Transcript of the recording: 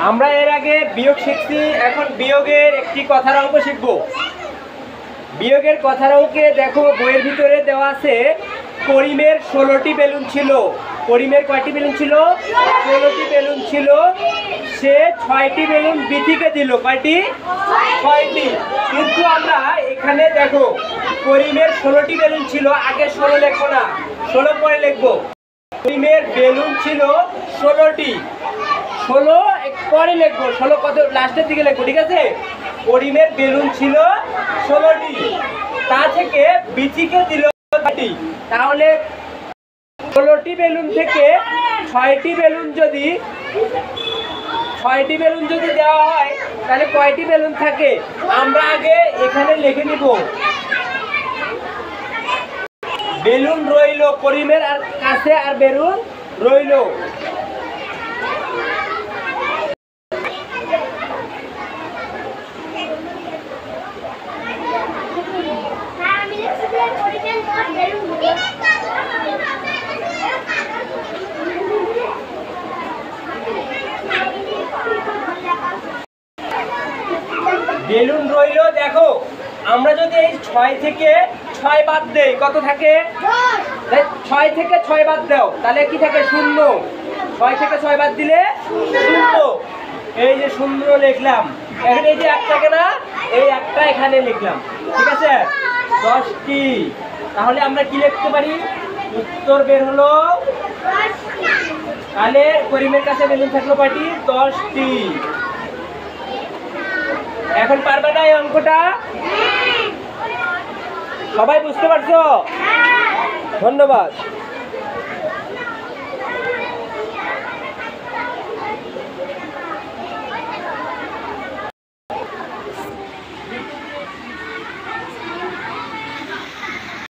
আমরা এর আগে বিয়োগ শিখছি, এখন বিয়োগের একটি কথার অঙ্ক শিখব। বিয়োগের কথার অঙ্কে দেখো বইয়ের ভিতরে দেওয়া আছে করিমের 16টি বেলুন ছিল। করিমের কয়টি বেলুন ছিল? 16টি বেলুন ছিল। সে 6টি বেলুন বিথিকে দিল। কয়টি? 6টি। কিন্তু আমরা এখানে দেখো করিমের 16টি বেলুন ছিল, আগে 16 লিখবো না, 16 পরে লিখবো। করিমের বেলুন ছিল 16টি, 16 পরে লিখবো, 16 কত লাস্টের দিকে লিখবো, ঠিক আছে? করিমের বেলুন ছিল 16টি, তা থেকে বিথিকে দিল 6টি। তাহলে 16টি বেলুন থেকে 6টি বেলুন যদি দেওয়া হয় তাহলে কয়টি বেলুন থাকে? আমরা আগে এখানে লিখে নিব। বেলুন রইল করিমের আর কাছে, আর বেলুন রইল। বেলুন রইল। দেখো আমরা যদি এই 6 থেকে 6 বাদ দেই কত থাকে? 6 থেকে 6 বাদ দাও তাহলে কি থাকে? 0। 6 থেকে 6 বাদ দিলে 0। এই যে 0 লিখলাম। এখন এই যে একটাকে না, এই একটা এখানে লিখলাম, ঠিক আছে? 10টি। তাহলে আমরা কি লিখতে পারি? উত্তর বের হলো। তাহলে করিমের কাছে বেলুন থাকলো কয়টি? 10টি। এখন পারবে না এই অঙ্কটা? সবাই বুঝতে পারছো? ধন্যবাদ।